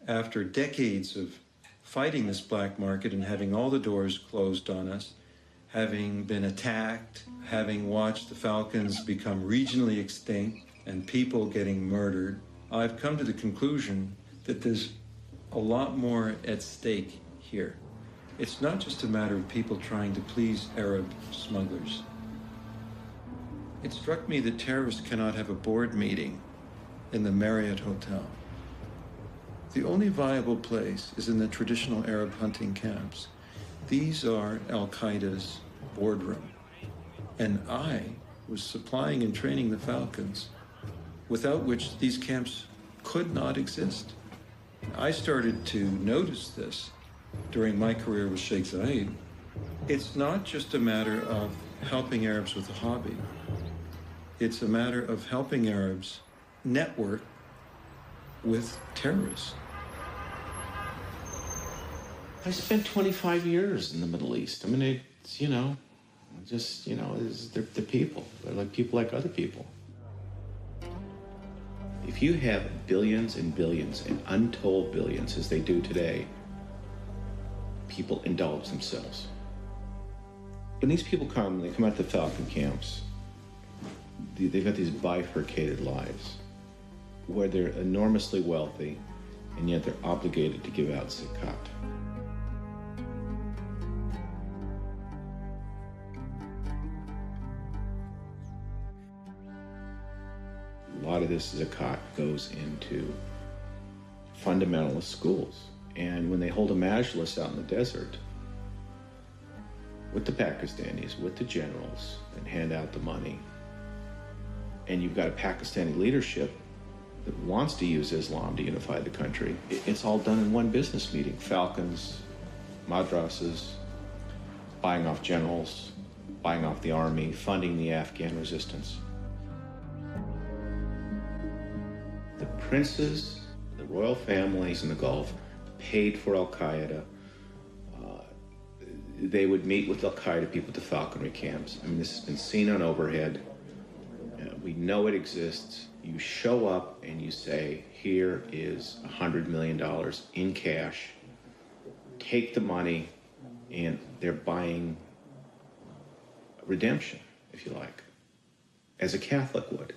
After decades of fighting this black market and having all the doors closed on us, having been attacked, having watched the falcons become regionally extinct and people getting murdered, I've come to the conclusion that there's a lot more at stake here. It's not just a matter of people trying to please Arab smugglers. It struck me that terrorists cannot have a board meeting in the Marriott Hotel. The only viable place is in the traditional Arab hunting camps. These are Al-Qaeda's boardroom. And I was supplying and training the Falcons, without which these camps could not exist. I started to notice this during my career with Sheikh Zayed. It's not just a matter of helping Arabs with a hobby. It's a matter of helping Arabs network with terrorists. I spent 25 years in the Middle East. I mean, it's, they're people. They're like people like other people. If you have billions and billions and untold billions, as they do today, people indulge themselves. When these people come, they come out to the Falcon camps, they've got these bifurcated lives where they're enormously wealthy and yet they're obligated to give out zakat. A lot of this zakat goes into fundamentalist schools. And when they hold a majlis out in the desert with the Pakistanis, with the generals, and hand out the money, and you've got a Pakistani leadership that wants to use Islam to unify the country, it's all done in one business meeting. Falcons, madrasas, buying off generals, buying off the army, funding the Afghan resistance. The princes, the royal families in the Gulf paid for Al-Qaeda. They would meet with Al-Qaeda people at the falconry camps. I mean, this has been seen on overhead. We know it exists. You show up and you say, here is $100 million in cash. Take the money, and they're buying redemption, if you like, as a Catholic would.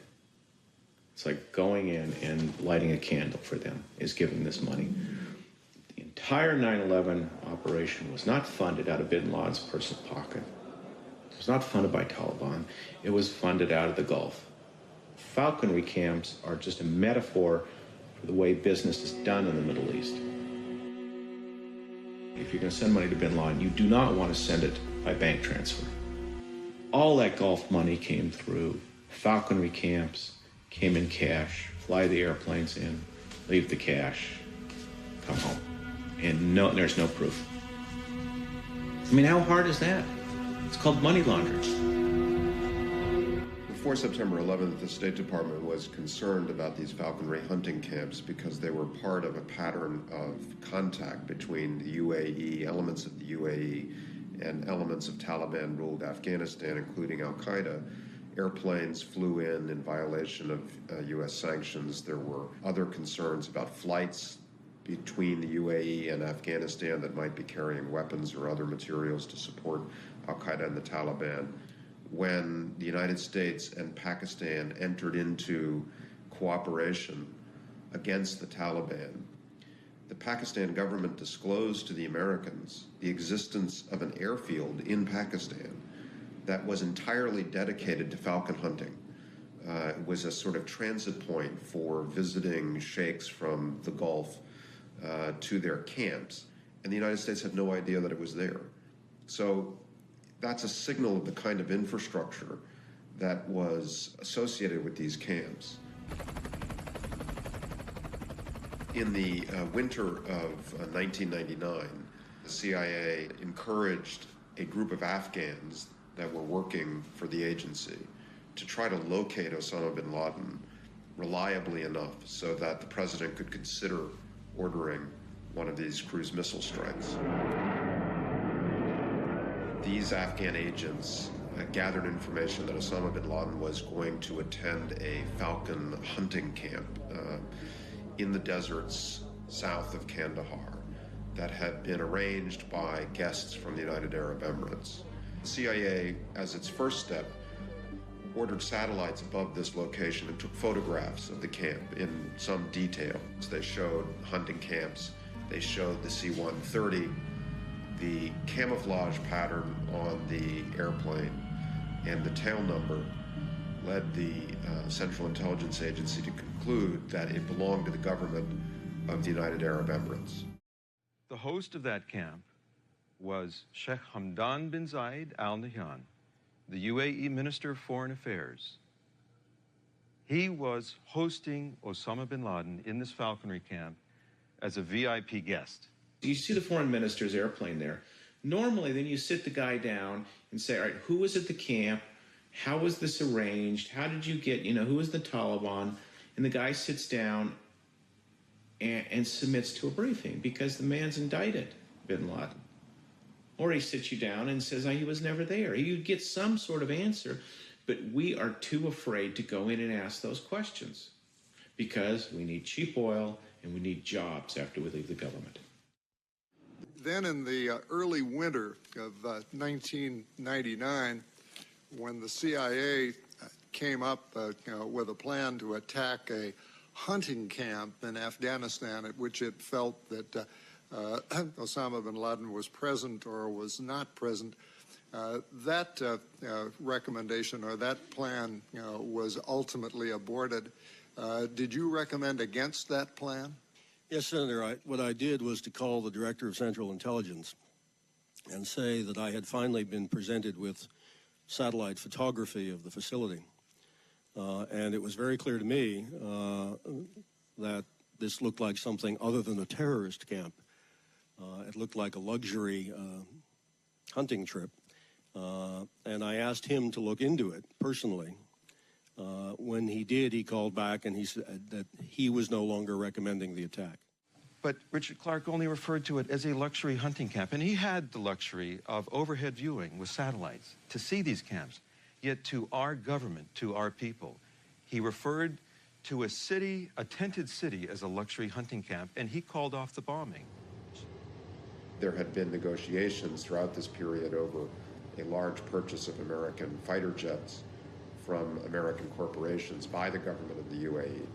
It's like going in and lighting a candle for them is giving this money. The entire 9/11 operation was not funded out of bin Laden's personal pocket. It was not funded by Taliban. It was funded out of the Gulf. Falconry camps are just a metaphor for the way business is done in the Middle East. If you're going to send money to bin Laden, you do not want to send it by bank transfer. All that Gulf money came through falconry camps, came in cash, fly the airplanes in, leave the cash, come home. And no, there's no proof. I mean, how hard is that? It's called money laundering. Before September 11th, the State Department was concerned about these falconry hunting camps because they were part of a pattern of contact between the UAE, elements of the UAE, and elements of Taliban-ruled Afghanistan, including Al-Qaeda. Airplanes flew in violation of U.S. sanctions. There were other concerns about flights between the UAE and Afghanistan that might be carrying weapons or other materials to support Al-Qaeda and the Taliban. When the United States and Pakistan entered into cooperation against the Taliban, the Pakistan government disclosed to the Americans the existence of an airfield in Pakistan that was entirely dedicated to falcon hunting. It was a sort of transit point for visiting sheikhs from the Gulf to their camps, and the United States had no idea that it was there. So that's a signal of the kind of infrastructure that was associated with these camps. In the winter of 1999, the CIA encouraged a group of Afghans that were working for the agency to try to locate Osama bin Laden reliably enough so that the president could consider ordering one of these cruise missile strikes. These Afghan agents gathered information that Osama bin Laden was going to attend a falcon hunting camp in the deserts south of Kandahar that had been arranged by guests from the United Arab Emirates. The CIA, as its first step, ordered satellites above this location and took photographs of the camp in some detail. They showed hunting camps, they showed the C-130, the camouflage pattern on the airplane, and the tail number led the Central Intelligence Agency to conclude that it belonged to the government of the United Arab Emirates. The host of that camp was Sheikh Hamdan bin Zayed Al Nahyan, the UAE Minister of Foreign Affairs. He was hosting Osama bin Laden in this falconry camp as a VIP guest. You see the foreign minister's airplane there. Normally, then you sit the guy down and say, all right, who was at the camp? How was this arranged? How did you get, who was the Taliban? And the guy sits down and submits to a briefing because the man's indicted, bin Laden. Or he sits you down and says, he was never there. You get some sort of answer, but we are too afraid to go in and ask those questions because we need cheap oil and we need jobs after we leave the government. Then in the early winter of 1999, when the CIA came up with a plan to attack a hunting camp in Afghanistan at which it felt that Osama bin Laden was present or was not present, that recommendation or that plan was ultimately aborted. Did you recommend against that plan? Yes, Senator. What I did was to call the Director of Central Intelligence and say that I had finally been presented with satellite photography of the facility. And it was very clear to me that this looked like something other than a terrorist camp. It looked like a luxury hunting trip. And I asked him to look into it personally. When he did, he called back and he said that he was no longer recommending the attack. But Richard Clark only referred to it as a luxury hunting camp, and he had the luxury of overhead viewing with satellites to see these camps. Yet to our government, to our people, he referred to a city, a tented city, as a luxury hunting camp, and he called off the bombing. There had been negotiations throughout this period over a large purchase of American fighter jets from American corporations by the government of the UAE.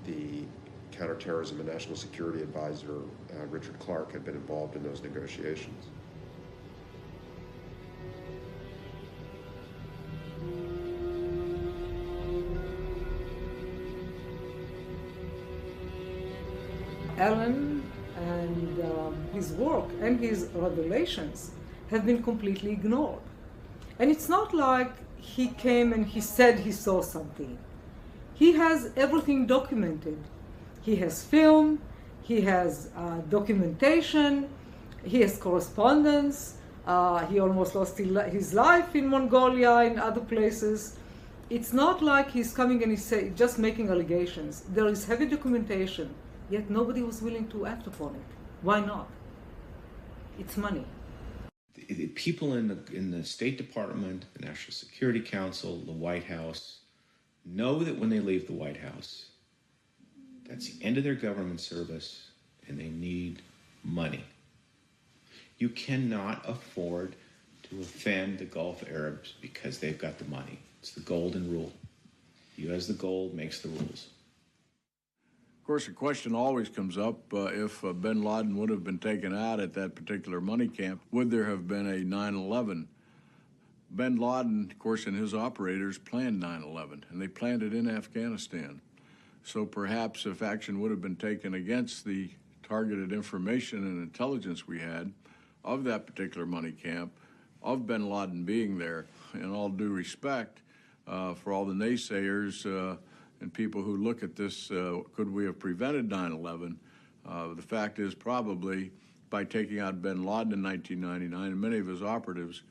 The Counterterrorism and National Security Advisor, Richard Clark, had been involved in those negotiations. Alan and his work and his revelations have been completely ignored. And it's not like he came and he said he saw something. He has everything documented. He has film, he has documentation, he has correspondence. He almost lost his life in Mongolia and other places. It's not like he's coming and he's just making allegations. There is heavy documentation, yet nobody was willing to act upon it. Why not? It's money. The people in the State Department, the National Security Council, the White House, know that when they leave the White House, that's the end of their government service, and they need money. You cannot afford to offend the Gulf Arabs because they've got the money. It's the golden rule. You has the gold, makes the rules. Of course, the question always comes up, if bin Laden would have been taken out at that particular money camp, would there have been a 9/11? Bin Laden, of course, and his operators planned 9/11, and they planned it in Afghanistan. So perhaps if action would have been taken against the targeted information and intelligence we had of that particular money camp, of bin Laden being there, in all due respect, for all the naysayers and people who look at this, could we have prevented 9/11? The fact is probably by taking out bin Laden in 1999 and many of his operatives,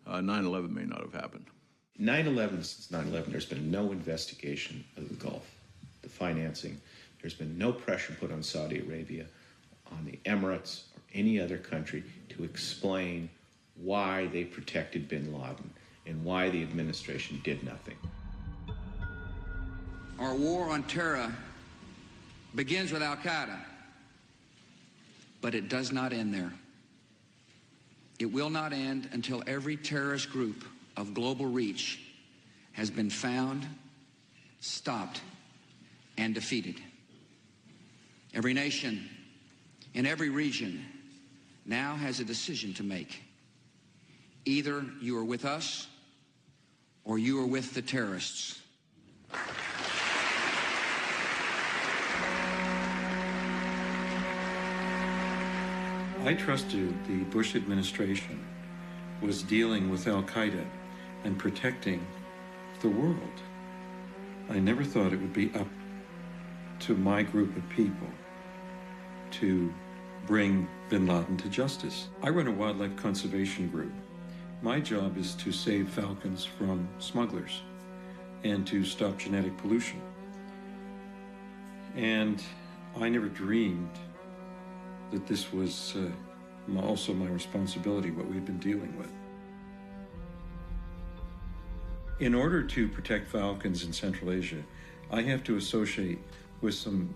9/11 may not have happened. 9/11, since 9/11, there's been no investigation of the Gulf, the financing. There's been no pressure put on Saudi Arabia, on the Emirates, or any other country to explain why they protected bin Laden and why the administration did nothing. Our war on terror begins with Al-Qaeda. But it does not end there. It will not end until every terrorist group of global reach has been found, stopped, and defeated. Every nation in every region now has a decision to make. Either you are with us or you are with the terrorists. I trusted the Bush administration was dealing with al-Qaeda and protecting the world. I never thought it would be up to my group of people to bring bin Laden to justice. I run a wildlife conservation group. My job is to save falcons from smugglers and to stop genetic pollution. And I never dreamed that this was also my responsibility, what we've been dealing with. In order to protect falcons in Central Asia, I have to associate with some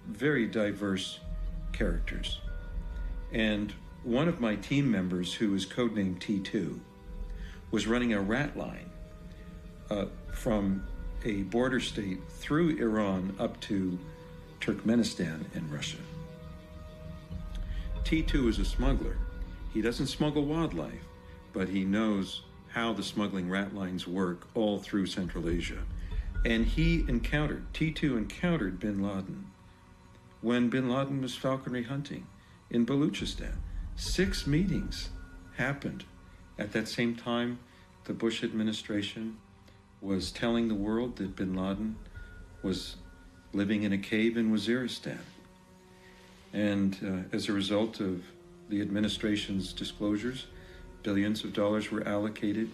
very diverse characters. And one of my team members, who is codenamed T2, was running a rat line from a border state through Iran up to Turkmenistan and Russia. T2 is a smuggler. He doesn't smuggle wildlife, but he knows how the smuggling rat lines work all through Central Asia. And T2 encountered bin Laden when bin Laden was falconry hunting in Baluchistan. 6 meetings happened. At that same time, the Bush administration was telling the world that bin Laden was living in a cave in Waziristan. And as a result of the administration's disclosures, billions of dollars were allocated,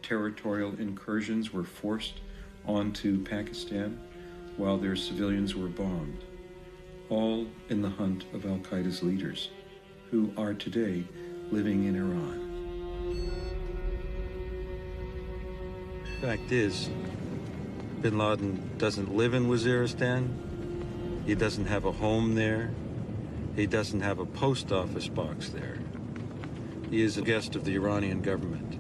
territorial incursions were forced onto Pakistan while their civilians were bombed, all in the hunt of al-Qaeda's leaders, who are today living in Iran. Fact is, bin Laden doesn't live in Waziristan. He doesn't have a home there. He doesn't have a post office box there. He is a guest of the Iranian government.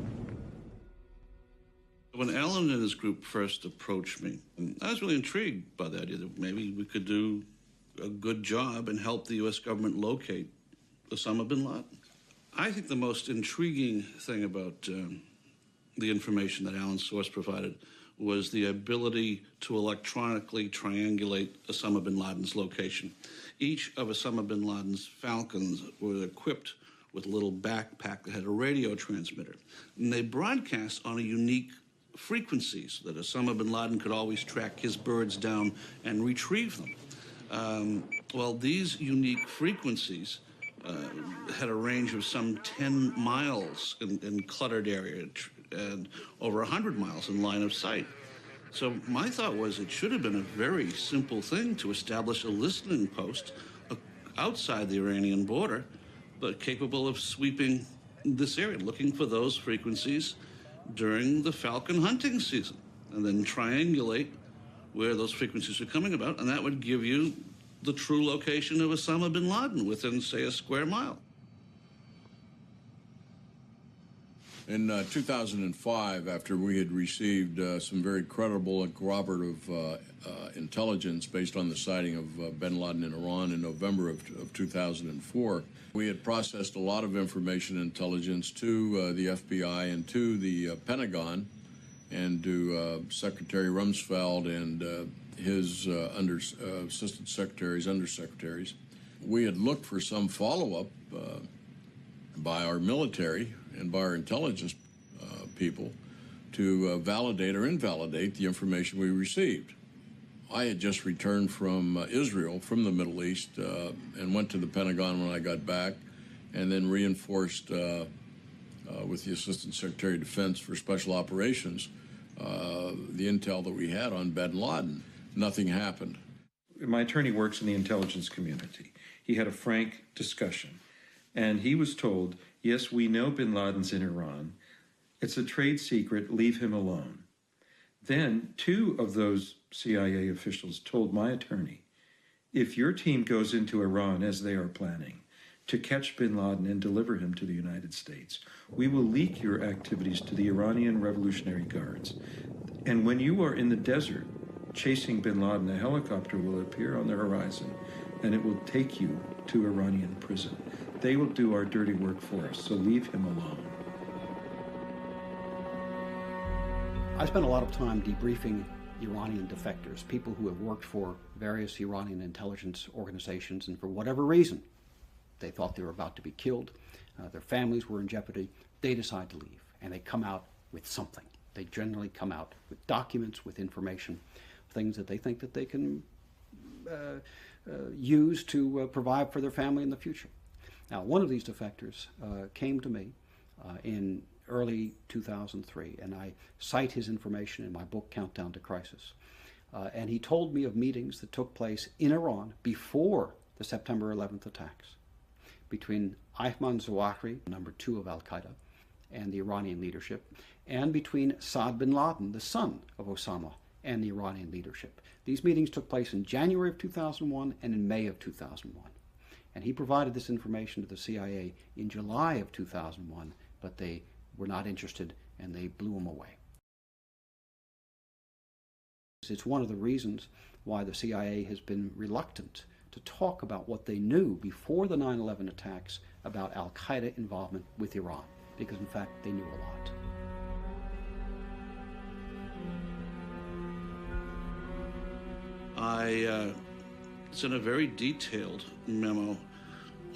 When Alan and his group first approached me, I was really intrigued by the idea that maybe we could do a good job and help the U.S. government locate Osama bin Laden. I think the most intriguing thing about the information that Alan's source provided was the ability to electronically triangulate Osama bin Laden's location. Each of Osama bin Laden's falcons were equipped with a little backpack that had a radio transmitter. And they broadcast on a unique frequency so that Osama bin Laden could always track his birds down and retrieve them. Well, these unique frequencies had a range of some 10 miles in cluttered area and over 100 miles in line of sight. So my thought was it should have been a very simple thing to establish a listening post outside the Iranian border, but capable of sweeping this area, looking for those frequencies during the falcon hunting season, and then triangulate where those frequencies are coming about, and that would give you the true location of Osama bin Laden within, say, a square mile. In 2005, after we had received some very credible and corroborative intelligence based on the sighting of bin Laden in Iran in November of 2004, we had processed a lot of information intelligence to the FBI and to the Pentagon and to Secretary Rumsfeld and his assistant secretaries, undersecretaries. We had looked for some follow-up by our military and by our intelligence people to validate or invalidate the information we received. I had just returned from Israel, from the Middle East, and went to the Pentagon when I got back, and then reinforced with the Assistant Secretary of Defense for Special Operations the intel that we had on bin Laden. Nothing happened. My attorney works in the intelligence community. He had a frank discussion, and he was told, yes, we know bin Laden's in Iran. It's a trade secret. Leave him alone. Then 2 of those CIA officials told my attorney, if your team goes into Iran as they are planning, to catch bin Laden and deliver him to the United States. We will leak your activities to the Iranian Revolutionary Guards. And when you are in the desert chasing bin Laden, a helicopter will appear on the horizon and it will take you to Iranian prison. They will do our dirty work for us, so leave him alone. I spent a lot of time debriefing Iranian defectors, people who have worked for various Iranian intelligence organizations, and for whatever reason, they thought they were about to be killed, their families were in jeopardy, they decide to leave, and they come out with something. They generally come out with documents, with information, things that they think that they can use to provide for their family in the future. Now, one of these defectors came to me in early 2003, and I cite his information in my book, Countdown to Crisis. And he told me of meetings that took place in Iran before the September 11th attacks between Ayman Zawahiri, number 2 of al-Qaeda, and the Iranian leadership, and between Saad bin Laden, the son of Osama, and the Iranian leadership. These meetings took place in January of 2001 and in May of 2001. And he provided this information to the CIA in July of 2001, but they were not interested and they blew him away. It's one of the reasons why the CIA has been reluctant to talk about what they knew before the 9/11 attacks about al-Qaeda involvement with Iran, because in fact they knew a lot. I sent a very detailed memo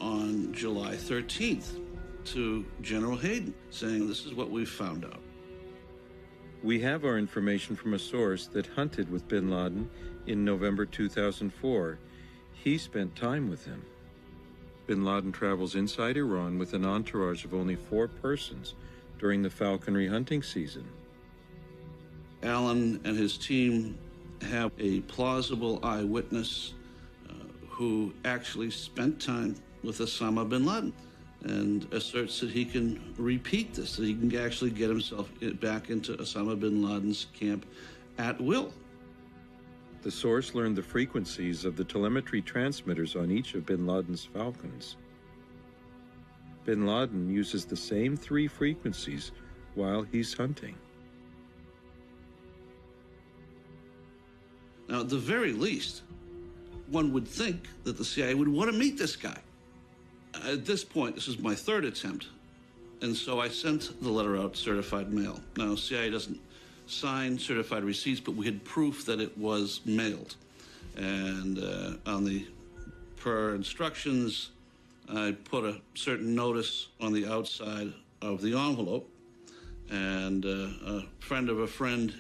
on July 13th to General Hayden saying this is what we've found out. We have our information from a source that hunted with bin Laden in November 2004. He spent time with him. Bin Laden travels inside Iran with an entourage of only 4 persons during the falconry hunting season. Alan and his team have a plausible eyewitness who actually spent time with Osama bin Laden and asserts that he can repeat this, that he can actually get himself back into Osama bin Laden's camp at will. The source learned the frequencies of the telemetry transmitters on each of bin Laden's falcons. Bin Laden uses the same 3 frequencies while he's hunting. Now, at the very least, one would think that the CIA would want to meet this guy. At this point, this is my 3rd attempt, and so I sent the letter out certified mail. Now, CIA doesn't sign certified receipts, but we had proof that it was mailed. And on the per instructions, I put a certain notice on the outside of the envelope, and a friend of a friend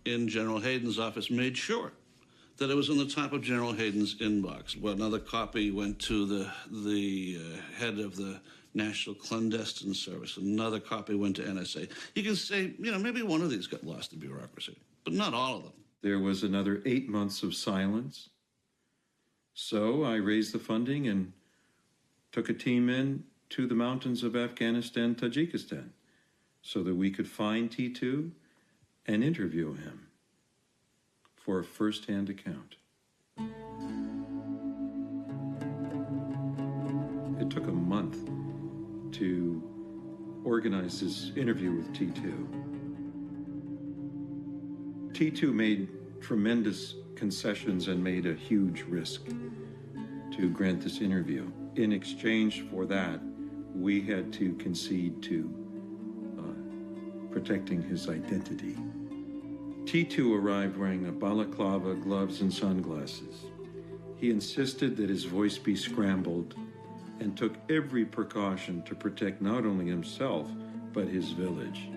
in General Hayden's office made sure that it was on the top of General Hayden's inbox. Well, another copy went to the head of the National Clandestine Service. Another copy went to NSA. You can say, you know, maybe one of these got lost in bureaucracy, but not all of them. There was another 8 months of silence. So I raised the funding and took a team in to the mountains of Afghanistan, Tajikistan, so that we could find T2 and interview him for a first-hand account. It took a month to organize this interview with T2. T2 made tremendous concessions and made a huge risk to grant this interview. In exchange for that, we had to concede to protecting his identity. T2 arrived wearing a balaclava, gloves, and sunglasses. He insisted that his voice be scrambled and took every precaution to protect not only himself, but his village.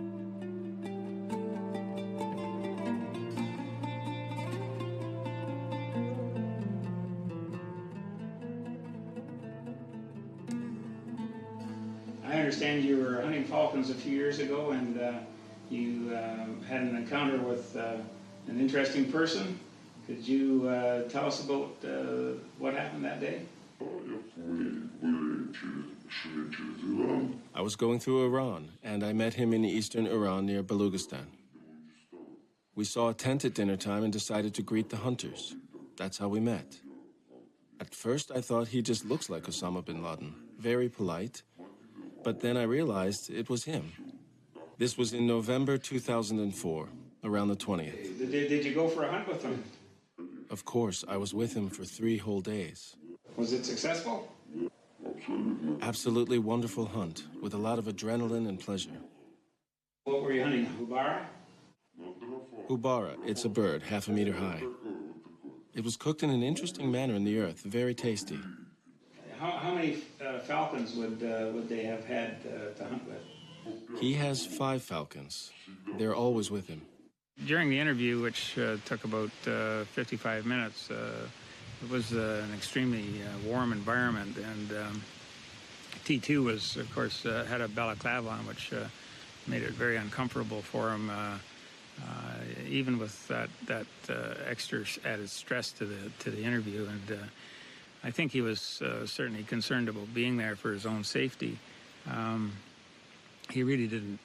I understand you were hunting falcons a few years ago, and you had an encounter with an interesting person. Could you tell us about what happened that day? I was going through Iran, and I met him in eastern Iran near Baluchistan. We saw a tent at dinner time and decided to greet the hunters. That's how we met. At first, I thought he just looks like Osama bin Laden, very polite. But then I realized it was him. This was in November 2004, around the 20th. Did you go for a hunt with him? Of course, I was with him for 3 whole days. Was it successful? Absolutely wonderful hunt, with a lot of adrenaline and pleasure. What were you hunting, Hubara? Hubara, it's a bird, 1/2 meter high. It was cooked in an interesting manner in the earth, very tasty. How many falcons would they have had to hunt with? He has 5 falcons. They're always with him. During the interview, which took about 55 minutes, it was an extremely warm environment, and T2 was, of course, had a balaclava on, which made it very uncomfortable for him, even with that extra added stress to the interview. And I think he was certainly concerned about being there for his own safety. He really didn't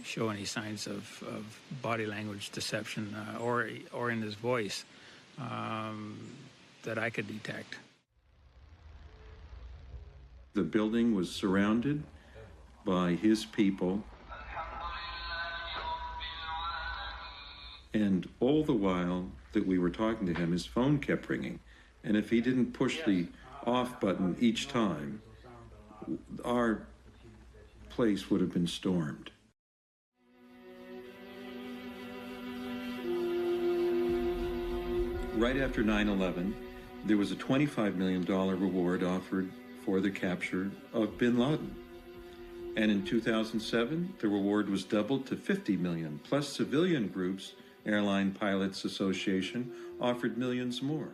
show any signs of body language deception or in his voice that I could detect. The building was surrounded by his people, and all the while that we were talking to him, his phone kept ringing. And if he didn't push the off button each time, our place would have been stormed. Right after 9/11, there was a $25 million reward offered for the capture of bin Laden. And in 2007, the reward was doubled to $50 million, plus civilian groups, Airline Pilots Association, offered millions more.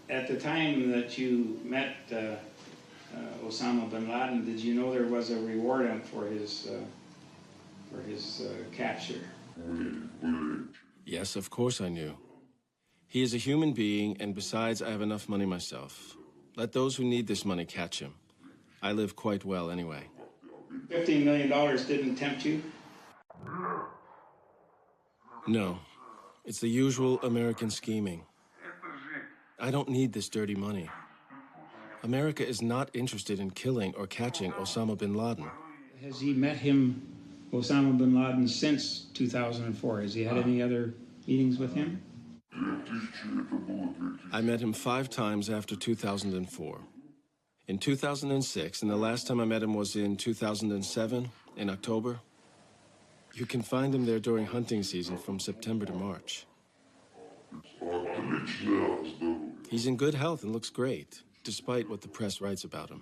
At the time that you met Osama bin Laden, did you know there was a reward out for his capture? Yes, of course I knew. He is a human being, and besides, I have enough money myself. Let those who need this money catch him. I live quite well anyway. $15 million didn't tempt you? No. It's the usual American scheming. I don't need this dirty money. America is not interested in killing or catching Osama bin Laden. Has he met him, Osama bin Laden, since 2004? Has he had any other meetings with him? I met him 5 times after 2004. In 2006, and the last time I met him was in 2007, in October. You can find him there during hunting season from September to March. He's in good health and looks great, despite what the press writes about him.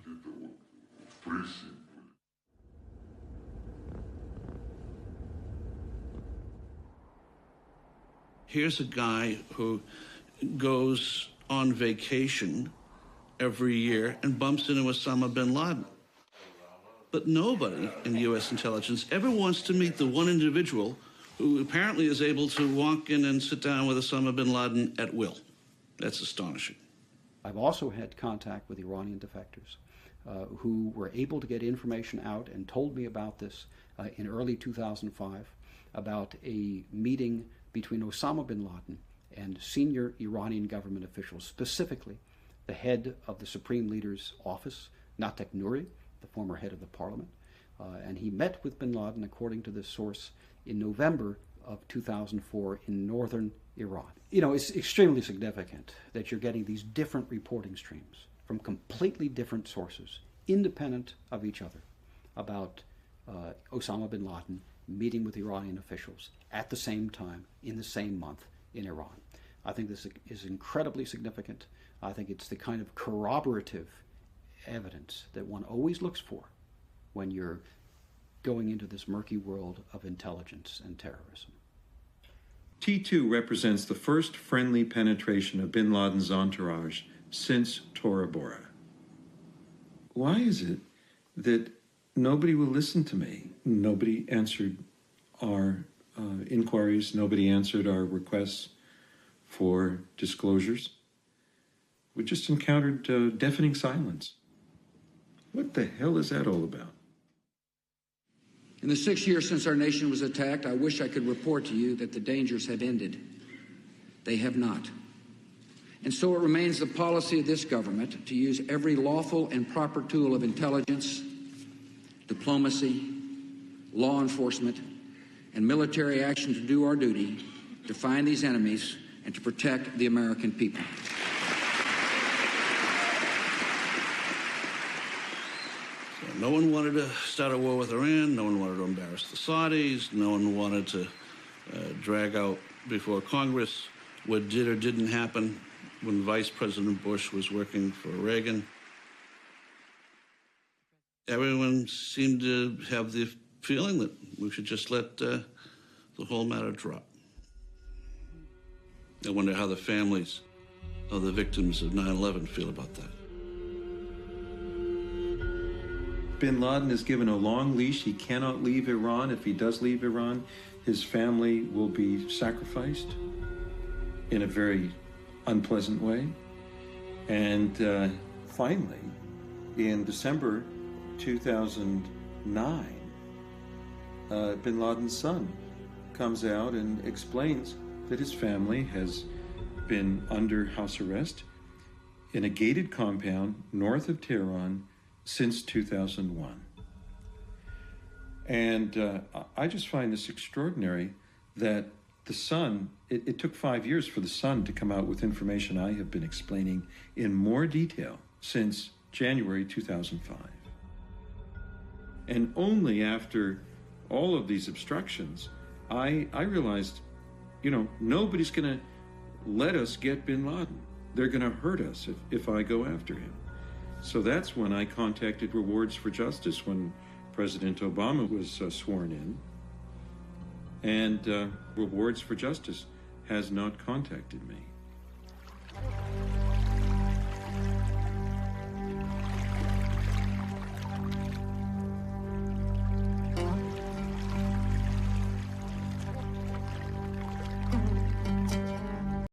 Here's a guy who goes on vacation every year and bumps into Osama bin Laden. But nobody in U.S. intelligence ever wants to meet the one individual who apparently is able to walk in and sit down with Osama bin Laden at will. That's astonishing. I've also had contact with Iranian defectors who were able to get information out and told me about this in early 2005, about a meeting between Osama bin Laden and senior Iranian government officials, specifically the head of the Supreme Leader's office, Natek Nouri, the former head of the parliament. And he met with bin Laden, according to this source, in November of 2004 in northern Iran. You know, it's extremely significant that you're getting these different reporting streams from completely different sources, independent of each other, about Osama bin Laden meeting with Iranian officials at the same time, in the same month, in Iran. I think this is incredibly significant. I think it's the kind of corroborative evidence that one always looks for when you're going into this murky world of intelligence and terrorism. T2 represents the first friendly penetration of bin Laden's entourage since Tora Bora. Why is it that nobody will listen to me? Nobody answered our inquiries. Nobody answered our requests for disclosures. We just encountered deafening silence. What the hell is that all about? In the 6 years since our nation was attacked, I wish I could report to you that the dangers have ended. They have not. And so it remains the policy of this government to use every lawful and proper tool of intelligence, diplomacy, law enforcement, and military action to do our duty to find these enemies and to protect the American people. So no one wanted to start a war with Iran. No one wanted to embarrass the Saudis. No one wanted to drag out before Congress what did or didn't happen when Vice President Bush was working for Reagan. Everyone seemed to have the feeling that we should just let the whole matter drop. I wonder how the families of the victims of 9/11 feel about that. Bin Laden is given a long leash. He cannot leave Iran. If he does leave Iran, his family will be sacrificed in a very unpleasant way. And finally, in December 2009, Bin Laden's son comes out and explains that his family has been under house arrest in a gated compound north of Tehran since 2001. And I just find this extraordinary that the son, it took 5 years for the son to come out with information I have been explaining in more detail since January 2005. And only after all of these obstructions, I realized, nobody's going to let us get Bin Laden. They're going to hurt us if I go after him. So that's when I contacted Rewards for Justice when President Obama was sworn in. And Rewards for Justice has not contacted me.